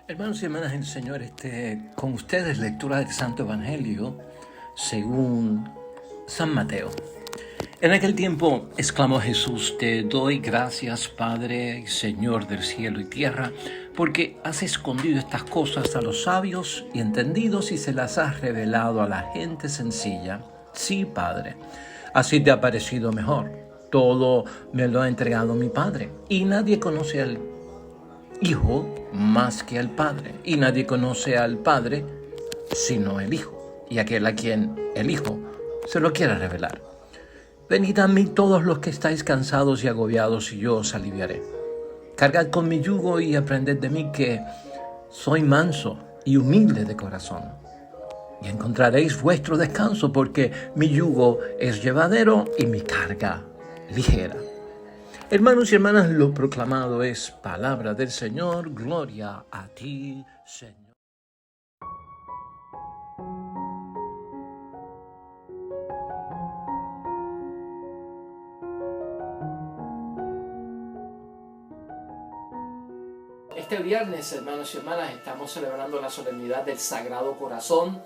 Hermanos y hermanas, el Señor esté con ustedes. Lectura del Santo Evangelio según San Mateo. En aquel tiempo exclamó Jesús: Te doy gracias, Padre, Señor del cielo y tierra, porque has escondido estas cosas a los sabios y entendidos y se las has revelado a la gente sencilla. Sí, Padre, así te ha parecido mejor. Todo me lo ha entregado mi Padre, y nadie conoce al Hijo más que al Padre, y nadie conoce al Padre sino el Hijo, y aquel a quien el Hijo se lo quiera revelar. Venid a mí todos los que estáis cansados y agobiados, y yo os aliviaré. Cargad con mi yugo y aprended de mí, que soy manso y humilde de corazón, y encontraréis vuestro descanso, porque mi yugo es llevadero y mi carga ligera. Hermanos y hermanas, lo proclamado es palabra del Señor. Gloria a ti, Señor. Este viernes, hermanos y hermanas, estamos celebrando la solemnidad del Sagrado Corazón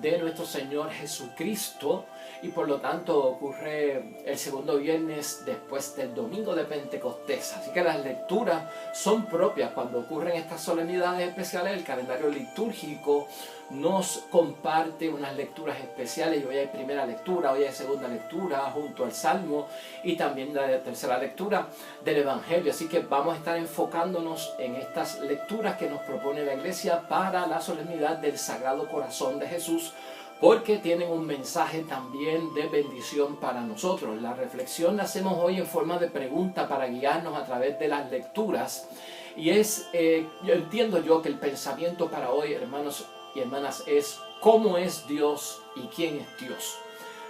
de nuestro Señor Jesucristo, y por lo tanto ocurre el segundo viernes después del domingo de Pentecostés. Así que las lecturas son propias cuando ocurren estas solemnidades especiales. El calendario litúrgico nos comparte unas lecturas especiales, y hoy hay primera lectura, hoy hay segunda lectura junto al Salmo, y también la tercera lectura del Evangelio. Así que vamos a estar enfocándonos en estas lecturas que nos propone la Iglesia para la solemnidad del Sagrado Corazón de Jesús, porque tienen un mensaje también de bendición para nosotros. La reflexión la hacemos hoy en forma de pregunta para guiarnos a través de las lecturas, y entiendo yo que el pensamiento para hoy, hermanos y hermanas, es: ¿cómo es Dios y quién es Dios?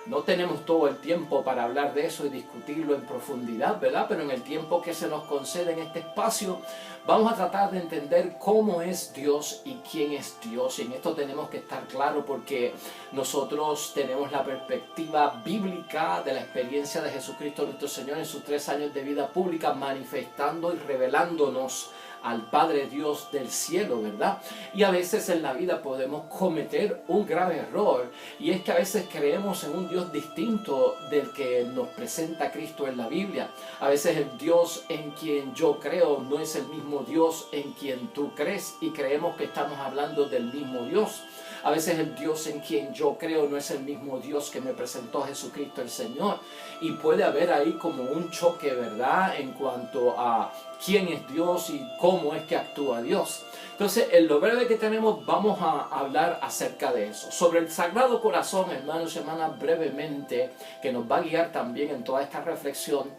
No tenemos todo el tiempo para hablar de eso y discutirlo en profundidad, ¿verdad? Pero en el tiempo que se nos concede en este espacio, vamos a tratar de entender cómo es Dios y quién es Dios. Y en esto tenemos que estar claros, porque nosotros tenemos la perspectiva bíblica de la experiencia de Jesucristo nuestro Señor en sus 3 años de vida pública, manifestando y revelándonos al Padre Dios del cielo, ¿verdad? Y a veces en la vida podemos cometer un grave error, y es que a veces creemos en un Dios distinto del que nos presenta Cristo en la Biblia. A veces el Dios en quien yo creo no es el mismo Dios en quien tú crees, y creemos que estamos hablando del mismo Dios. A veces el Dios en quien yo creo no es el mismo Dios que me presentó Jesucristo el Señor, y puede haber ahí como un choque, ¿verdad?, en cuanto a quién es Dios y cómo es que actúa Dios. Entonces, en lo breve que tenemos, vamos a hablar acerca de eso. Sobre el Sagrado Corazón, hermanos y hermanas, brevemente, que nos va a guiar también en toda esta reflexión,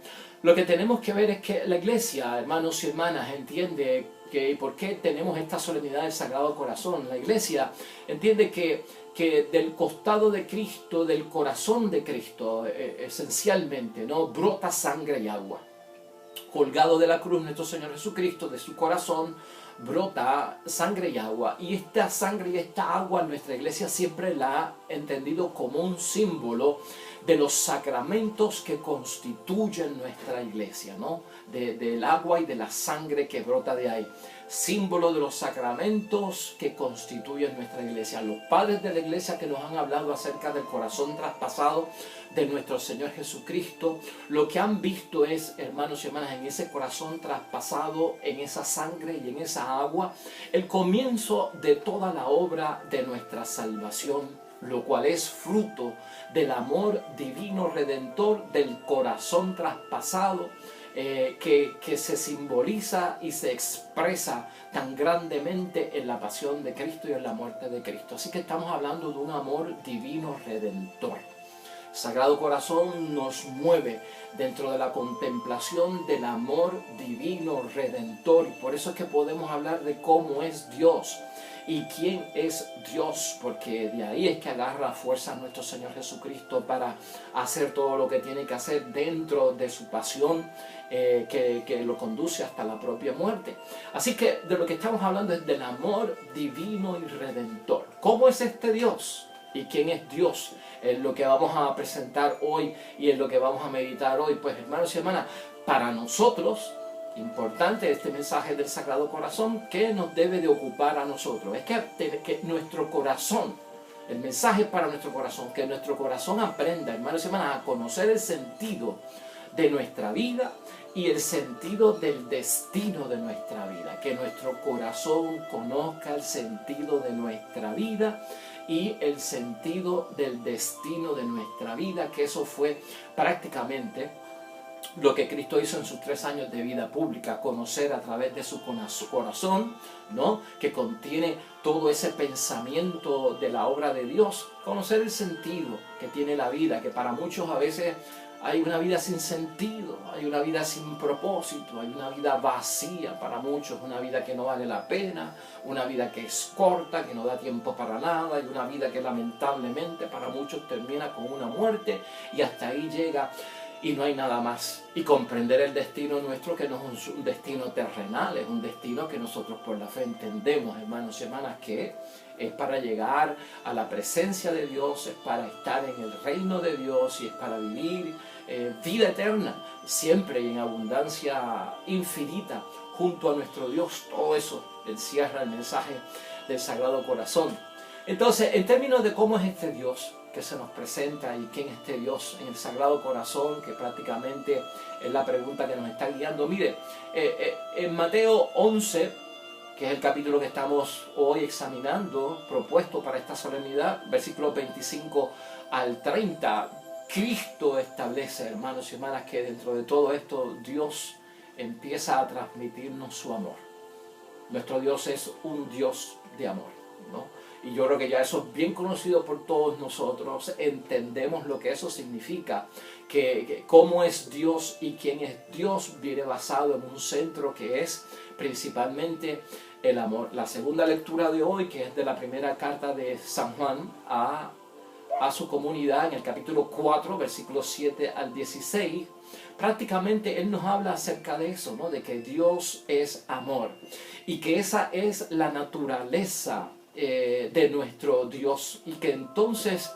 lo que tenemos que ver es que la Iglesia, hermanos y hermanas, entiende que ¿por qué tenemos esta solemnidad del Sagrado Corazón? La Iglesia entiende que del costado de Cristo, del corazón de Cristo, esencialmente, ¿no?, brota sangre y agua. Colgado de la cruz nuestro Señor Jesucristo, de su corazón brota sangre y agua, y esta sangre y esta agua nuestra Iglesia siempre la ha entendido como un símbolo de los sacramentos que constituyen nuestra Iglesia, ¿no? Del agua y de la sangre que brota de ahí, símbolo de los sacramentos que constituyen nuestra Iglesia. Los padres de la Iglesia que nos han hablado acerca del corazón traspasado de nuestro Señor Jesucristo, lo que han visto es, hermanos y hermanas, en ese corazón traspasado, en esa sangre y en esa agua, el comienzo de toda la obra de nuestra salvación, lo cual es fruto del amor divino redentor del corazón traspasado, que se simboliza y se expresa tan grandemente en la pasión de Cristo y en la muerte de Cristo. Así que estamos hablando de un amor divino redentor. Sagrado Corazón nos mueve dentro de la contemplación del amor divino redentor, y por eso es que podemos hablar de cómo es Dios y quién es Dios, porque de ahí es que agarra fuerza nuestro Señor Jesucristo para hacer todo lo que tiene que hacer dentro de su pasión, que lo conduce hasta la propia muerte. Así que de lo que estamos hablando es del amor divino y redentor. ¿Cómo es este Dios? ¿Y quién es Dios? Es lo que vamos a presentar hoy y es lo que vamos a meditar hoy. Pues, hermanos y hermanas, para nosotros importante de este mensaje del Sagrado Corazón que nos debe de ocupar a nosotros. Es que nuestro corazón, el mensaje para nuestro corazón, que nuestro corazón aprenda, hermanos y hermanas, a conocer el sentido de nuestra vida y el sentido del destino de nuestra vida. Que nuestro corazón conozca el sentido de nuestra vida y el sentido del destino de nuestra vida, que eso fue prácticamente lo que Cristo hizo en sus 3 años de vida pública, conocer a través de su corazón, ¿no?, que contiene todo ese pensamiento de la obra de Dios, conocer el sentido que tiene la vida, que para muchos a veces hay una vida sin sentido, hay una vida sin propósito, hay una vida vacía para muchos, una vida que no vale la pena, una vida que es corta, que no da tiempo para nada, y una vida que lamentablemente para muchos termina con una muerte y hasta ahí llega y no hay nada más. Y comprender el destino nuestro, que no es un destino terrenal, es un destino que nosotros por la fe entendemos, hermanos y hermanas, que es para llegar a la presencia de Dios, es para estar en el reino de Dios y es para vivir vida eterna, siempre y en abundancia infinita, junto a nuestro Dios. Todo eso encierra el mensaje del Sagrado Corazón. Entonces, en términos de cómo es este Dios que se nos presenta y quién es este Dios en el Sagrado Corazón, que prácticamente es la pregunta que nos está guiando. Mire, en Mateo 11, que es el capítulo que estamos hoy examinando, propuesto para esta solemnidad, versículos 25 al 30, Cristo establece, hermanos y hermanas, que dentro de todo esto Dios empieza a transmitirnos su amor. Nuestro Dios es un Dios de amor, ¿no? Y yo creo que ya eso es bien conocido por todos nosotros, entendemos lo que eso significa, que cómo es Dios y quién es Dios viene basado en un centro que es principalmente el amor. La segunda lectura de hoy, que es de la primera carta de San Juan a su comunidad, en el capítulo 4, versículos 7 al 16, prácticamente él nos habla acerca de eso, ¿no?, de que Dios es amor y que esa es la naturaleza de nuestro Dios, y que entonces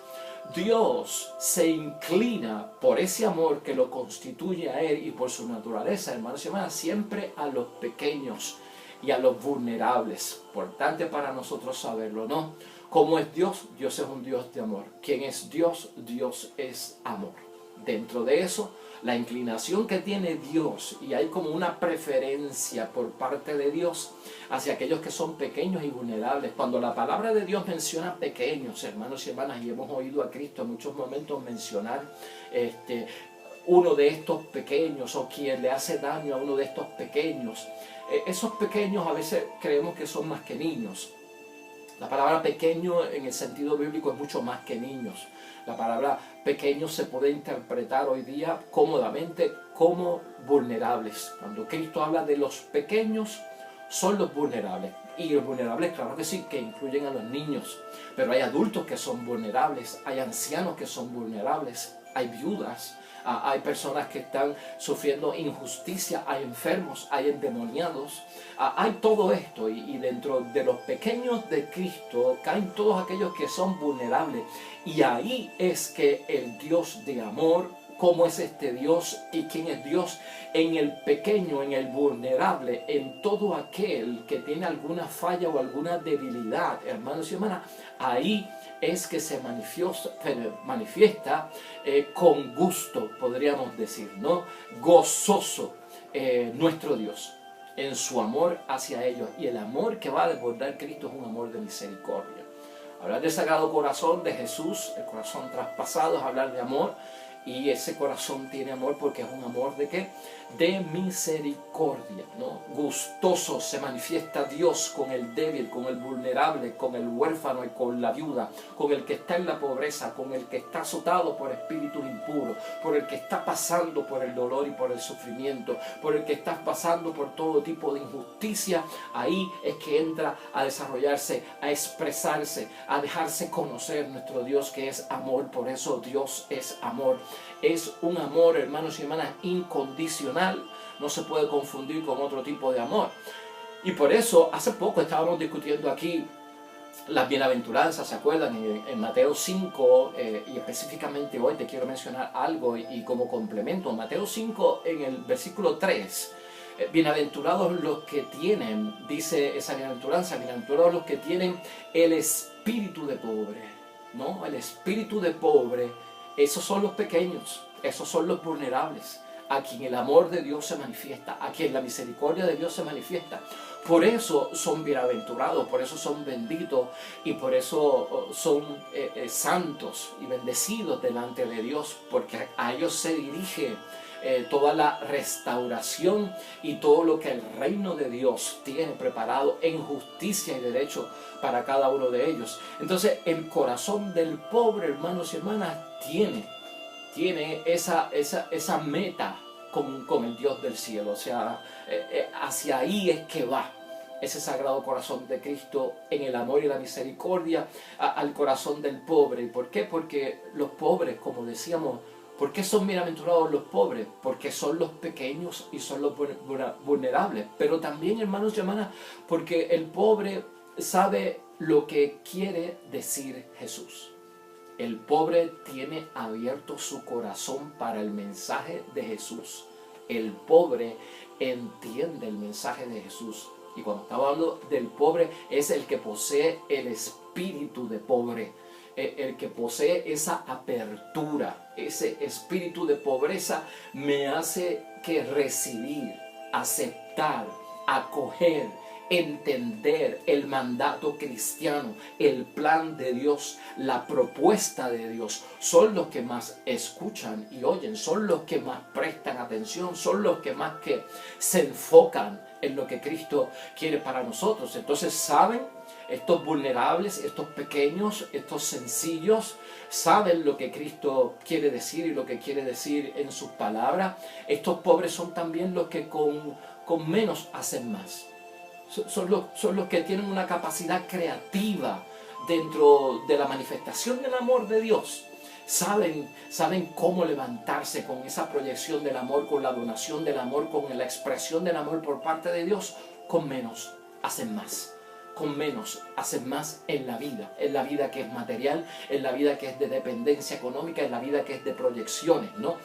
Dios se inclina por ese amor que lo constituye a Él y por su naturaleza, hermanos y hermanas, siempre a los pequeños y a los vulnerables. Importante para nosotros saberlo, ¿no? ¿Cómo es Dios? Dios es un Dios de amor. ¿Quién es Dios? Dios es amor. Dentro de eso, la inclinación que tiene Dios, y hay como una preferencia por parte de Dios hacia aquellos que son pequeños y vulnerables. Cuando la palabra de Dios menciona pequeños, hermanos y hermanas, y hemos oído a Cristo en muchos momentos mencionar uno de estos pequeños, o quien le hace daño a uno de estos pequeños, esos pequeños a veces creemos que son más que niños. La palabra pequeño en el sentido bíblico es mucho más que niños. La palabra pequeño se puede interpretar hoy día cómodamente como vulnerables. Cuando Cristo habla de los pequeños, son los vulnerables. Y los vulnerables, claro que sí, que incluyen a los niños. Pero hay adultos que son vulnerables, hay ancianos que son vulnerables, hay viudas, hay personas que están sufriendo injusticia, hay enfermos, hay endemoniados, hay todo esto, y dentro de los pequeños de Cristo caen todos aquellos que son vulnerables, y ahí es que el Dios de amor, cómo es este Dios y quién es Dios, en el pequeño, en el vulnerable, en todo aquel que tiene alguna falla o alguna debilidad, hermanos y hermanas, ahí es que se manifiesta con gusto, podríamos decir, ¿no? Gozoso nuestro Dios en su amor hacia ellos. Y el amor que va a desbordar Cristo es un amor de misericordia. Hablar del Sagrado Corazón de Jesús, el corazón traspasado, es hablar de amor. Y ese corazón tiene amor porque es un amor ¿de qué? De misericordia, ¿no? Gustoso se manifiesta Dios con el débil, con el vulnerable, con el huérfano y con la viuda, con el que está en la pobreza, con el que está azotado por espíritus impuros, por el que está pasando por el dolor y por el sufrimiento, por el que está pasando por todo tipo de injusticia. Ahí es que entra a desarrollarse, a expresarse, a dejarse conocer nuestro Dios, que es amor. Por eso Dios es amor. Es un amor, hermanos y hermanas, incondicional. No se puede confundir con otro tipo de amor. Y por eso, hace poco estábamos discutiendo aquí las bienaventuranzas, ¿se acuerdan? En Mateo 5, y específicamente hoy te quiero mencionar algo y como complemento. En Mateo 5, en el versículo 3, Bienaventurados los que tienen, dice esa bienaventuranza, bienaventurados los que tienen el espíritu de pobre, ¿no? El espíritu de pobre, esos son los pequeños, esos son los vulnerables, a quien el amor de Dios se manifiesta, a quien la misericordia de Dios se manifiesta. Por eso son bienaventurados, por eso son benditos y por eso son santos y bendecidos delante de Dios, porque a ellos se dirige toda la restauración y todo lo que el reino de Dios tiene preparado en justicia y derecho para cada uno de ellos. Entonces el corazón del pobre, hermanos y hermanas, tiene esa meta con el Dios del cielo. O sea, hacia ahí es que va ese sagrado corazón de Cristo en el amor y la misericordia al corazón del pobre. ¿Y por qué? Porque los pobres, como decíamos, ¿por qué son bienaventurados los pobres? Porque son los pequeños y son los vulnerables. Pero también, hermanos y hermanas, porque el pobre sabe lo que quiere decir Jesús. El pobre tiene abierto su corazón para el mensaje de Jesús. El pobre entiende el mensaje de Jesús. Y cuando estamos hablando del pobre, es el que posee el espíritu de pobre. El que posee esa apertura, ese espíritu de pobreza me hace que recibir, aceptar, acoger, entender el mandato cristiano, el plan de Dios, la propuesta de Dios. Son los que más escuchan y oyen, son los que más prestan atención, son los que más que se enfocan en lo que Cristo quiere para nosotros. Entonces saben, estos vulnerables, estos pequeños, estos sencillos, saben lo que Cristo quiere decir y lo que quiere decir en sus palabras. Estos pobres son también los que con menos hacen más. Son los que tienen una capacidad creativa dentro de la manifestación del amor de Dios. Saben cómo levantarse con esa proyección del amor, con la donación del amor, con la expresión del amor por parte de Dios. Con menos hacen más. Con menos hacen más en la vida que es material, en la vida que es de dependencia económica, en la vida que es de proyecciones, ¿no?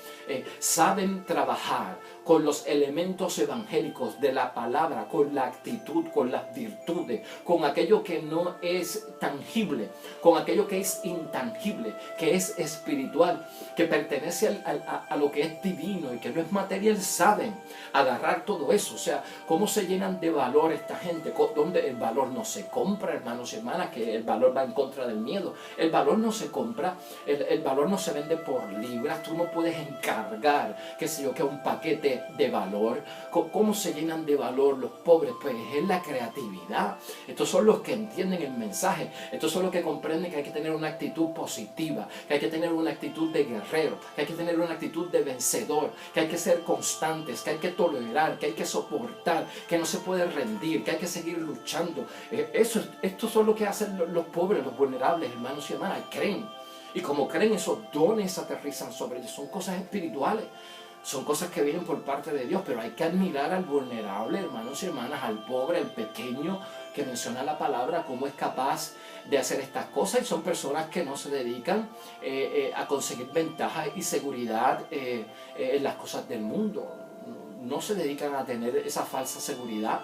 Saben trabajar con los elementos evangélicos de la palabra, con la actitud, con las virtudes, con aquello que no es tangible, con aquello que es intangible, que es espiritual, que pertenece a lo que es divino y que no es material. Saben agarrar todo eso. O sea, cómo se llenan de valor esta gente, donde el valor no se compra, hermanos y hermanas, que el valor va en contra del miedo. El valor no se compra, el valor no se vende por libras. Tú no puedes encargar, qué sé yo, que un paquete de valor. ¿Cómo se llenan de valor los pobres? Pues es la creatividad. Estos son los que entienden el mensaje. Estos son los que comprenden que hay que tener una actitud positiva, que hay que tener una actitud de guerrero, que hay que tener una actitud de vencedor, que hay que ser constantes, que hay que tolerar, que hay que soportar, que no se puede rendir, que hay que seguir luchando. Estos son lo que hacen los pobres, los vulnerables, hermanos y hermanas. Creen. Y como creen, esos dones aterrizan sobre ellos. Son cosas espirituales. Son cosas que vienen por parte de Dios. Pero hay que admirar al vulnerable, hermanos y hermanas, al pobre, al pequeño, que menciona la palabra, cómo es capaz de hacer estas cosas. Y son personas que no se dedican a conseguir ventaja y seguridad en las cosas del mundo. No se dedican a tener esa falsa seguridad.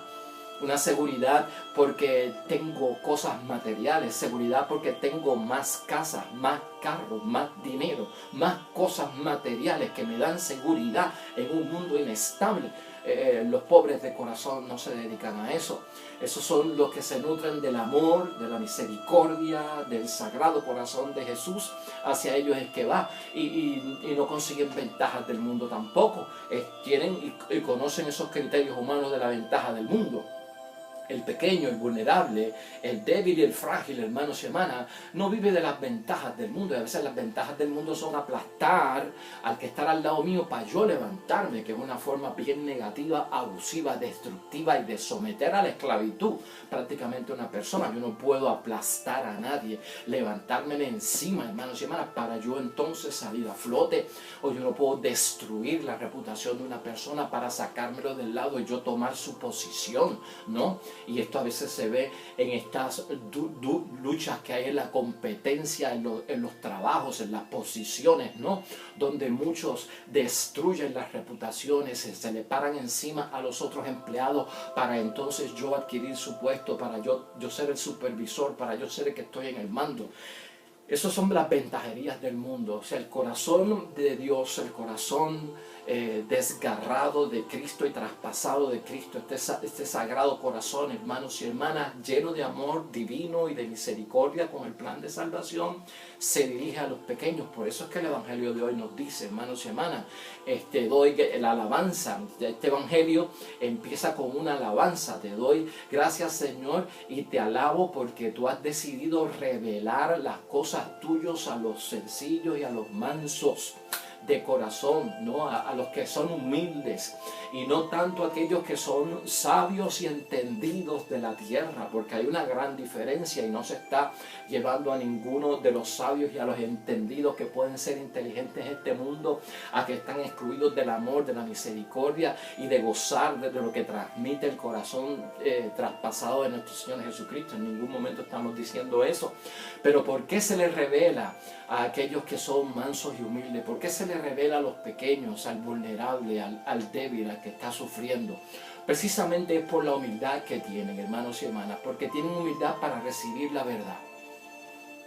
Una seguridad porque tengo cosas materiales, seguridad porque tengo más casas, más carros, más dinero, más cosas materiales que me dan seguridad en un mundo inestable. Los pobres de corazón no se dedican a eso. Esos son los que se nutren del amor, de la misericordia, del sagrado corazón de Jesús. Hacia ellos es que va. Y no consiguen ventajas del mundo tampoco. Tienen y conocen esos criterios humanos de la ventaja del mundo. El pequeño, el vulnerable, el débil y el frágil, hermanos y hermanas, no vive de las ventajas del mundo. Y a veces las ventajas del mundo son aplastar al que está al lado mío para yo levantarme, que es una forma bien negativa, abusiva, destructiva y de someter a la esclavitud prácticamente a una persona. Yo no puedo aplastar a nadie, levantármele encima, hermanos y hermanas, para yo entonces salir a flote. O yo no puedo destruir la reputación de una persona para sacármelo del lado y yo tomar su posición, ¿no? Y esto a veces se ve en estas luchas que hay en la competencia, en los trabajos, en las posiciones, ¿no? Donde muchos destruyen las reputaciones, se le paran encima a los otros empleados para entonces yo adquirir su puesto, para yo ser el supervisor, para yo ser el que estoy en el mando. Esas son las ventajerías del mundo. O sea, el corazón de Dios, el corazón desgarrado de Cristo y traspasado de Cristo, este sagrado corazón, hermanos y hermanas, lleno de amor divino y de misericordia con el plan de salvación, se dirige a los pequeños. Por eso es que el Evangelio de hoy nos dice, hermanos y hermanas, doy la alabanza. Este Evangelio empieza con una alabanza. Te doy gracias, Señor, y te alabo porque tú has decidido revelar las cosas tuyas a los sencillos y a los mansos de corazón, ¿no? A los que son humildes, y no tanto a aquellos que son sabios y entendidos de la tierra, porque hay una gran diferencia y no se está llevando a ninguno de los sabios y a los entendidos que pueden ser inteligentes en este mundo a que están excluidos del amor, de la misericordia y de gozar de lo que transmite el corazón traspasado de nuestro Señor Jesucristo. En ningún momento estamos diciendo eso. Pero ¿por qué se les revela a aquellos que son mansos y humildes? ¿Por qué se les revela a los pequeños, al vulnerable, al débil, al que está sufriendo? Precisamente es por la humildad que tienen, hermanos y hermanas, porque tienen humildad para recibir la verdad.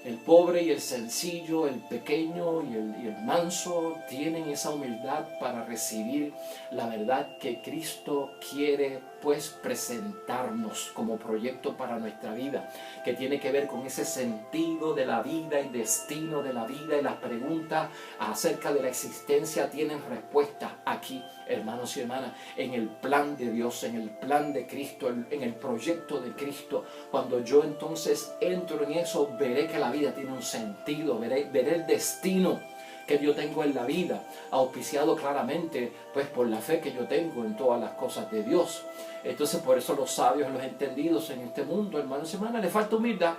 El pobre y el sencillo, el pequeño y el manso tienen esa humildad para recibir la verdad que Cristo quiere pues presentarnos como proyecto para nuestra vida, que tiene que ver con ese sentido de la vida y destino de la vida, y las preguntas acerca de la existencia tienen respuesta aquí, hermanos y hermanas, en el plan de Dios, en el plan de Cristo, en el proyecto de Cristo. Cuando yo entonces entro en eso, veré que la vida tiene un sentido, veré el destino que yo tengo en la vida, auspiciado claramente pues por la fe que yo tengo en todas las cosas de Dios. Entonces por eso los sabios, los entendidos en este mundo, hermanos y hermanas, les falta humildad.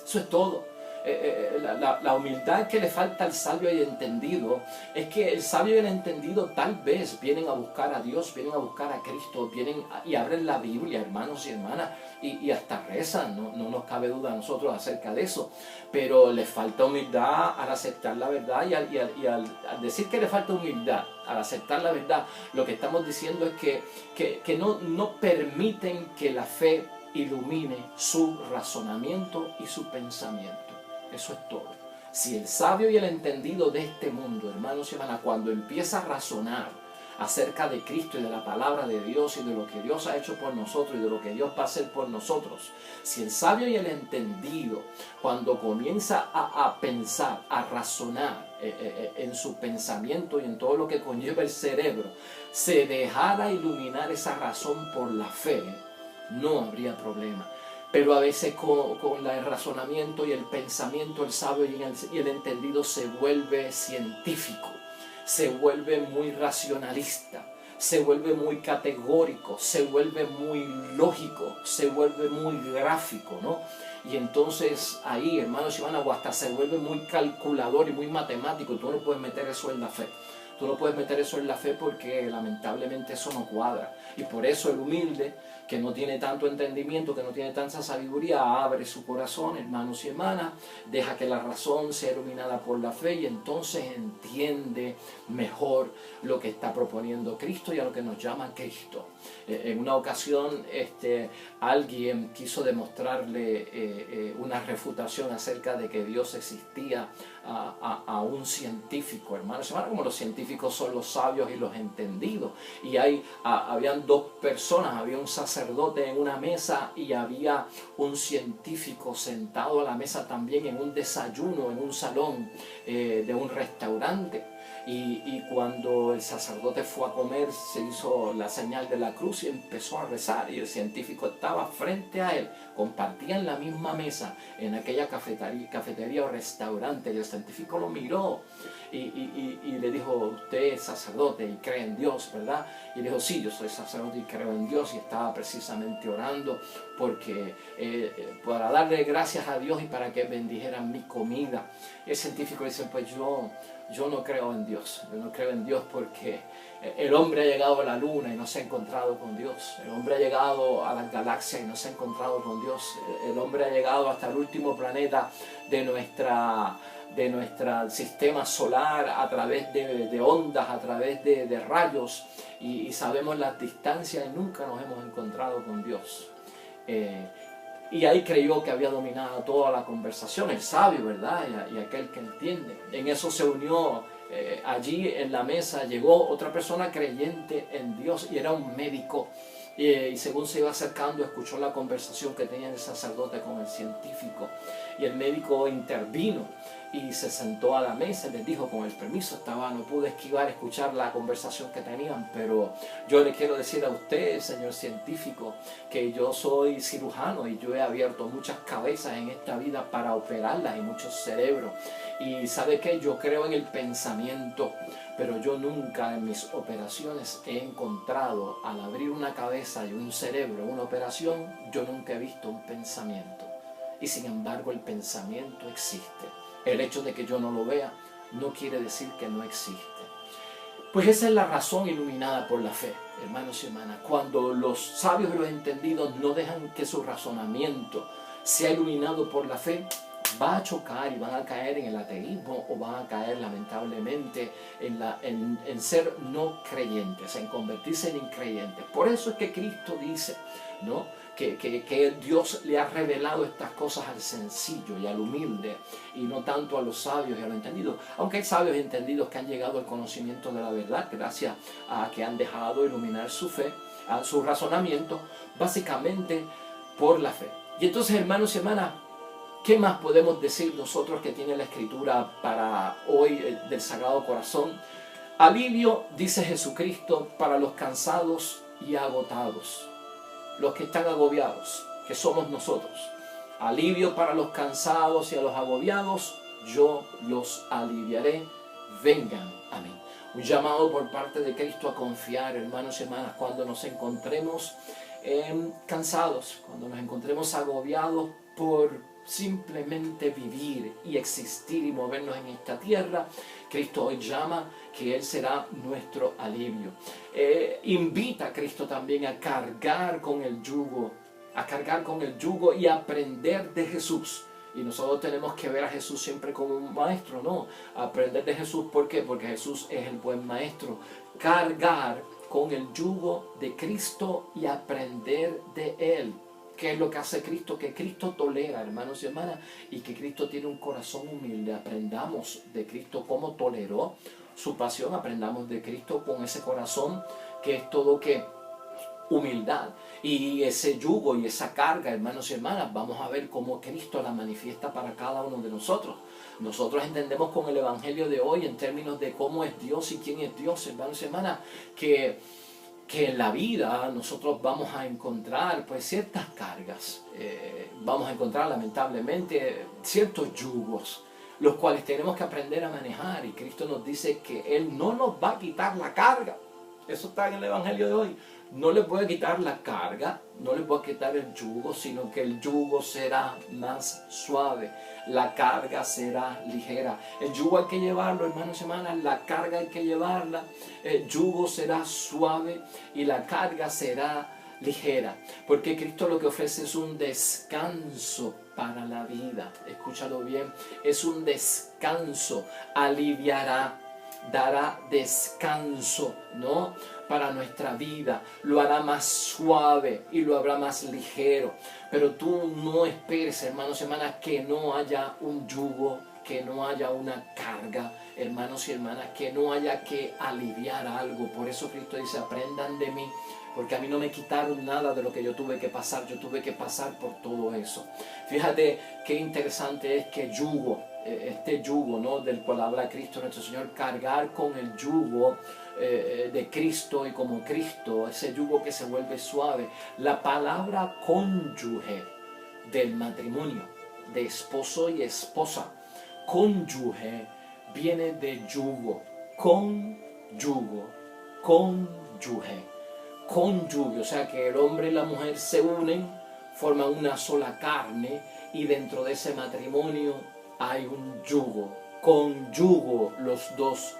Eso es todo. La humildad que le falta al sabio y entendido es que el sabio y el entendido tal vez vienen a buscar a Dios, vienen a buscar a Cristo, y abren la Biblia, hermanos y hermanas, y hasta rezan, no nos cabe duda a nosotros acerca de eso, pero les falta humildad al aceptar la verdad, y al decir que le falta humildad al aceptar la verdad, lo que estamos diciendo es que no permiten que la fe ilumine su razonamiento y su pensamiento. Eso es todo. Si el sabio y el entendido de este mundo, hermanos y hermanas, cuando empieza a razonar acerca de Cristo y de la palabra de Dios y de lo que Dios ha hecho por nosotros y de lo que Dios va a hacer por nosotros, si el sabio y el entendido, cuando comienza a pensar, a razonar en su pensamiento y en todo lo que conlleva el cerebro, se dejara iluminar esa razón por la fe, no habría problema. Pero a veces con el razonamiento y el pensamiento, el sabio y el entendido se vuelve científico, se vuelve muy racionalista, se vuelve muy categórico, se vuelve muy lógico, se vuelve muy gráfico, ¿no? Y entonces ahí, hermanos y hermanas, o hasta se vuelve muy calculador y muy matemático. Tú no puedes meter eso en la fe. Tú no puedes meter eso en la fe porque lamentablemente eso no cuadra. Y por eso el humilde, que no tiene tanto entendimiento, que no tiene tanta sabiduría, abre su corazón, hermanos y hermanas, deja que la razón sea iluminada por la fe y entonces entiende mejor lo que está proponiendo Cristo y a lo que nos llama Cristo. En una ocasión alguien quiso demostrarle una refutación acerca de que Dios existía a un científico, hermanos y hermanas, como los científicos son los sabios y los entendidos. Y habían dos personas, había un sacerdote en una mesa y había un científico sentado a la mesa también en un desayuno, en un salón de un restaurante. Y cuando el sacerdote fue a comer, se hizo la señal de la cruz y empezó a rezar, y el científico estaba frente a él, compartían la misma mesa en aquella cafetería o restaurante, y el científico lo miró y le dijo, usted es sacerdote y cree en Dios, ¿verdad? Y le dijo, sí, yo soy sacerdote y creo en Dios, y estaba precisamente orando porque para darle gracias a Dios y para que bendijeran mi comida. Y el científico dice, pues yo no creo en Dios, yo no creo en Dios porque el hombre ha llegado a la luna y no se ha encontrado con Dios, el hombre ha llegado a las galaxias y no se ha encontrado con Dios, el hombre ha llegado hasta el último planeta de nuestro sistema solar a través de ondas, a través de rayos, y sabemos las distancias y nunca nos hemos encontrado con Dios. Y ahí creyó que había dominado toda la conversación, el sabio, ¿verdad? Y aquel que entiende. En eso se unió, allí en la mesa llegó otra persona creyente en Dios y era un médico. Y según se iba acercando, escuchó la conversación que tenía el sacerdote con el científico. Y el médico intervino y se sentó a la mesa y les dijo, con el permiso, no pude escuchar la conversación que tenían, pero yo le quiero decir a usted, señor científico, que yo soy cirujano y yo he abierto muchas cabezas en esta vida para operarlas y muchos cerebros. Y ¿sabe qué? Yo creo en el pensamiento, pero yo nunca en mis operaciones he encontrado, al abrir una cabeza y un cerebro, una operación, yo nunca he visto un pensamiento. Y sin embargo el pensamiento existe. El hecho de que yo no lo vea no quiere decir que no existe. Pues esa es la razón iluminada por la fe, hermanos y hermanas. Cuando los sabios y los entendidos no dejan que su razonamiento sea iluminado por la fe, va a chocar y van a caer en el ateísmo o van a caer lamentablemente en ser no creyentes, en convertirse en increyentes. Por eso es que Cristo dice, ¿no?, que Dios le ha revelado estas cosas al sencillo y al humilde y no tanto a los sabios y a los entendidos. Aunque hay sabios y entendidos que han llegado al conocimiento de la verdad gracias a que han dejado iluminar su fe, a su razonamiento, básicamente por la fe. Y entonces, hermanos y hermanas, ¿qué más podemos decir nosotros que tiene la Escritura para hoy del Sagrado Corazón? Alivio, dice Jesucristo, para los cansados y agotados. Los que están agobiados, que somos nosotros. Alivio para los cansados y a los agobiados, yo los aliviaré, vengan a mí. Un llamado por parte de Cristo a confiar, hermanos y hermanas, cuando nos encontremos cansados, cuando nos encontremos agobiados por simplemente vivir y existir y movernos en esta tierra. Cristo hoy llama que Él será nuestro alivio. Invita a Cristo también a cargar con el yugo, y aprender de Jesús. Y nosotros tenemos que ver a Jesús siempre como un maestro, ¿no? Aprender de Jesús, ¿por qué? Porque Jesús es el buen maestro. Cargar con el yugo de Cristo y aprender de Él. ¿Qué es lo que hace Cristo? Que Cristo tolera, hermanos y hermanas, y que Cristo tiene un corazón humilde. Aprendamos de Cristo cómo toleró su pasión, aprendamos de Cristo con ese corazón que es todo que humildad. Y ese yugo y esa carga, hermanos y hermanas, vamos a ver cómo Cristo la manifiesta para cada uno de nosotros. Nosotros entendemos con el Evangelio de hoy, en términos de cómo es Dios y quién es Dios, hermanos y hermanas, que en la vida nosotros vamos a encontrar pues ciertas cargas, vamos a encontrar lamentablemente ciertos yugos, los cuales tenemos que aprender a manejar, y Cristo nos dice que Él no nos va a quitar la carga. Eso está en el Evangelio de hoy. No le puede quitar la carga, no le puede quitar el yugo, sino que el yugo será más suave, la carga será ligera. El yugo hay que llevarlo, hermanos y hermanas, la carga hay que llevarla, el yugo será suave y la carga será ligera, porque Cristo lo que ofrece es un descanso para la vida. Escúchalo bien, es un descanso, aliviará, dará descanso, ¿no?, para nuestra vida, lo hará más suave y lo hará más ligero. Pero tú no esperes, hermanos y hermanas, que no haya un yugo, que no haya una carga, hermanos y hermanas, que no haya que aliviar algo. Por eso Cristo dice, aprendan de mí, porque a mí no me quitaron nada de lo que yo tuve que pasar, yo tuve que pasar por todo eso. Fíjate qué interesante es que yugo, este yugo, ¿no?, del cual habla Cristo nuestro Señor, cargar con el yugo de Cristo y como Cristo, ese yugo que se vuelve suave. La palabra cónyuge del matrimonio, de esposo y esposa, cónyuge, viene de yugo, cónyuge, cónyuge, o sea que el hombre y la mujer se unen, forman una sola carne y dentro de ese matrimonio hay un yugo, conyugo los dos,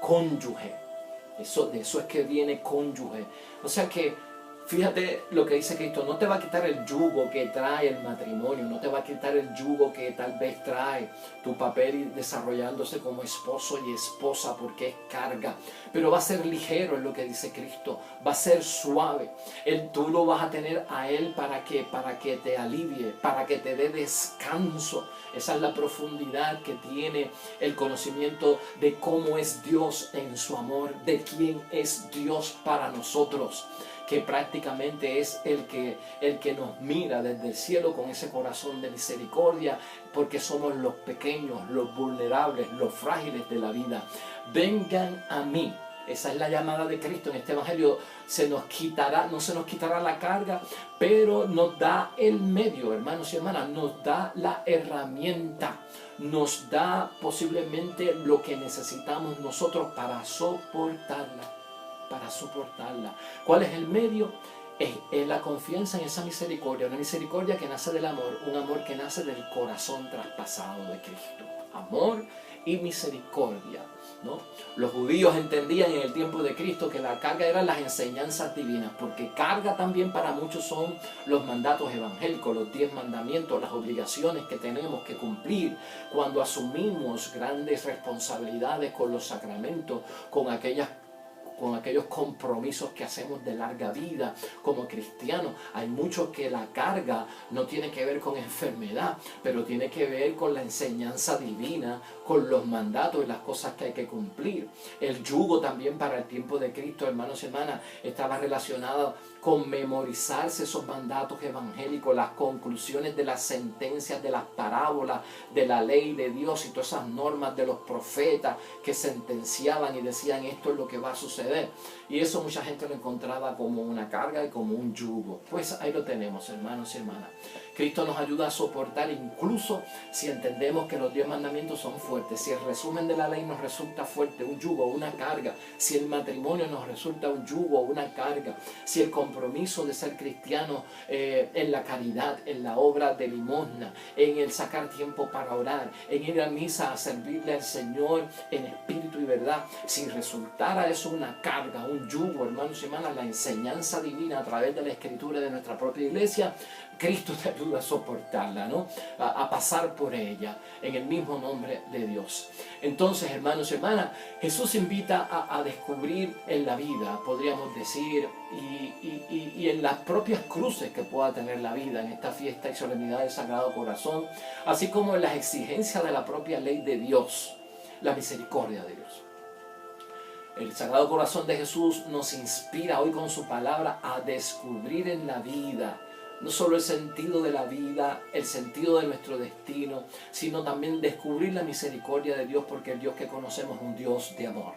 cónyuge. De eso es que viene cónyuge. O sea que, fíjate lo que dice Cristo, no te va a quitar el yugo que trae el matrimonio, no te va a quitar el yugo que tal vez trae tu papel desarrollándose como esposo y esposa, porque es carga, pero va a ser ligero, es lo que dice Cristo, va a ser suave. Tú lo vas a tener a Él para que te alivie, para que te dé descanso. Esa es la profundidad que tiene el conocimiento de cómo es Dios en su amor, de quién es Dios para nosotros, que prácticamente es el que nos mira desde el cielo con ese corazón de misericordia, porque somos los pequeños, los vulnerables, los frágiles de la vida. Vengan a mí. Esa es la llamada de Cristo en este evangelio. No se nos quitará la carga, pero nos da el medio, hermanos y hermanas, nos da la herramienta, nos da posiblemente lo que necesitamos nosotros para soportarla. ¿Cuál es el medio? Es la confianza en esa misericordia, una misericordia que nace del amor, un amor que nace del corazón traspasado de Cristo. Amor y misericordia, ¿no? Los judíos entendían en el tiempo de Cristo que la carga eran las enseñanzas divinas, porque carga también para muchos son los mandatos evangélicos, los 10 mandamientos, las obligaciones que tenemos que cumplir cuando asumimos grandes responsabilidades con los sacramentos, con aquellos compromisos que hacemos de larga vida como cristianos. Hay mucho que la carga no tiene que ver con enfermedad, pero tiene que ver con la enseñanza divina, con los mandatos y las cosas que hay que cumplir. El yugo también para el tiempo de Cristo, hermanos y hermanas, estaba relacionado con memorizarse esos mandatos evangélicos, las conclusiones de las sentencias, de las parábolas, de la ley de Dios y todas esas normas de los profetas que sentenciaban y decían esto es lo que va a suceder. Y eso mucha gente lo encontraba como una carga y como un yugo. Pues ahí lo tenemos, hermanos y hermanas. Cristo nos ayuda a soportar incluso si entendemos que los 10 mandamientos son fuertes, si el resumen de la ley nos resulta fuerte, un yugo, una carga, si el matrimonio nos resulta un yugo, una carga, si el compromiso de ser cristiano en la caridad, en la obra de limosna, en el sacar tiempo para orar, en ir a misa a servirle al Señor en espíritu y verdad, si resultara eso una carga, un yugo, hermanos y hermanas, la enseñanza divina a través de la escritura de nuestra propia iglesia, Cristo te ayuda a soportarla, ¿no? A pasar por ella en el mismo nombre de Dios. Entonces, hermanos y hermanas, Jesús invita a descubrir en la vida, podríamos decir, y en las propias cruces que pueda tener la vida en esta fiesta y solemnidad del Sagrado Corazón, así como en las exigencias de la propia ley de Dios, la misericordia de Dios. El Sagrado Corazón de Jesús nos inspira hoy con su palabra a descubrir en la vida no solo el sentido de la vida, el sentido de nuestro destino, sino también descubrir la misericordia de Dios, porque el Dios que conocemos es un Dios de amor.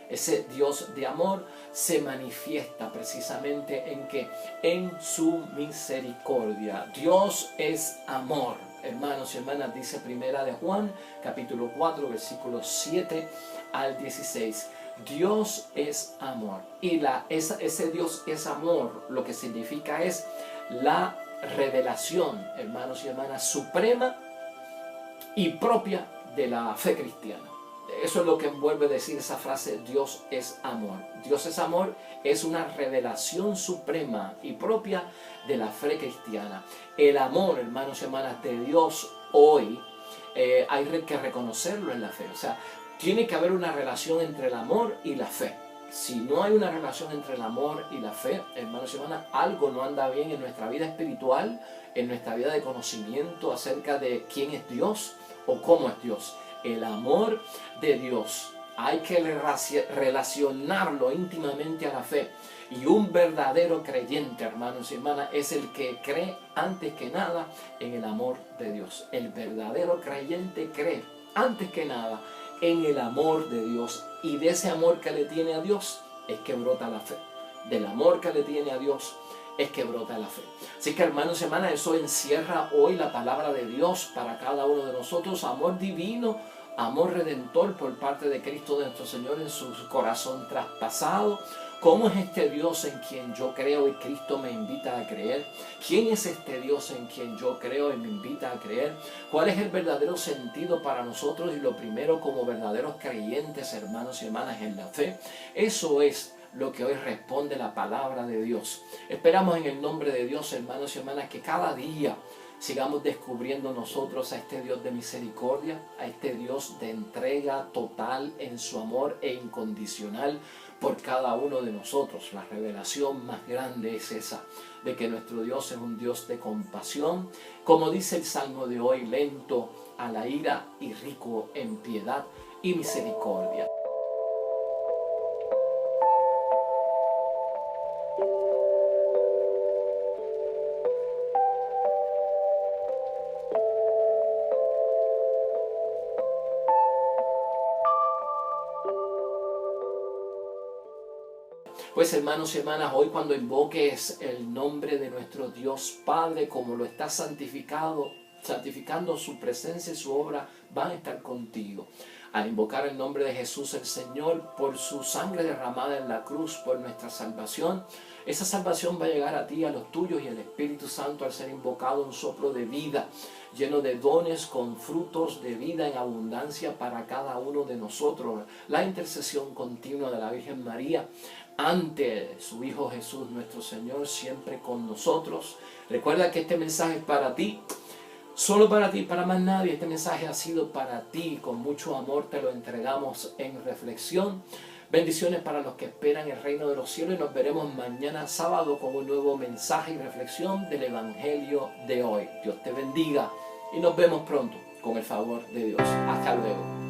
Ese Dios de amor se manifiesta precisamente en que en su misericordia. Dios es amor. Hermanos y hermanas, dice Primera de Juan, capítulo 4, versículos 7 al 16. Dios es amor. Y ese Dios es amor, lo que significa es la revelación, hermanos y hermanas, suprema y propia de la fe cristiana. Eso es lo que envuelve decir esa frase, Dios es amor. Dios es amor es una revelación suprema y propia de la fe cristiana. El amor, hermanos y hermanas, de Dios hoy hay que reconocerlo en la fe. O sea, tiene que haber una relación entre el amor y la fe. Si no hay una relación entre el amor y la fe, hermanos y hermanas, algo no anda bien en nuestra vida espiritual, en nuestra vida de conocimiento acerca de quién es Dios o cómo es Dios. El amor de Dios hay que relacionarlo íntimamente a la fe. Y un verdadero creyente, hermanos y hermanas, es el que cree antes que nada en el amor de Dios. El verdadero creyente cree antes que nada en el amor de Dios, y de ese amor que le tiene a Dios es que brota la fe. Del amor que le tiene a Dios es que brota la fe. Así que, hermanos y hermanas, eso encierra hoy la palabra de Dios para cada uno de nosotros, amor divino amor redentor por parte de Cristo de nuestro Señor en su corazón traspasado. ¿Cómo es este Dios en quien yo creo y Cristo me invita a creer? ¿Quién es este Dios en quien yo creo y me invita a creer? ¿Cuál es el verdadero sentido para nosotros y lo primero como verdaderos creyentes, hermanos y hermanas en la fe? Eso es lo que hoy responde la palabra de Dios. Esperamos en el nombre de Dios, hermanos y hermanas, que cada día sigamos descubriendo nosotros a este Dios de misericordia, a este Dios de entrega total en su amor e incondicional por cada uno de nosotros. La revelación más grande es esa, de que nuestro Dios es un Dios de compasión, como dice el Salmo de hoy, lento a la ira y rico en piedad y misericordia. Pues hermanos y hermanas, hoy cuando invoques el nombre de nuestro Dios Padre, como lo está santificando su presencia y su obra van a estar contigo. Al invocar el nombre de Jesús el Señor, por su sangre derramada en la cruz, por nuestra salvación, esa salvación va a llegar a ti, a los tuyos, y el Espíritu Santo, al ser invocado, un soplo de vida, lleno de dones con frutos de vida en abundancia para cada uno de nosotros. La intercesión continua de la Virgen María ante su Hijo Jesús nuestro Señor, siempre con nosotros. Recuerda que este mensaje es para ti, solo para ti, para más nadie. Este mensaje ha sido para ti, con mucho amor te lo entregamos en reflexión. Bendiciones para los que esperan el reino de los cielos, y nos veremos mañana sábado con un nuevo mensaje y reflexión del Evangelio de hoy. Dios te bendiga y nos vemos pronto con el favor de Dios. Hasta luego.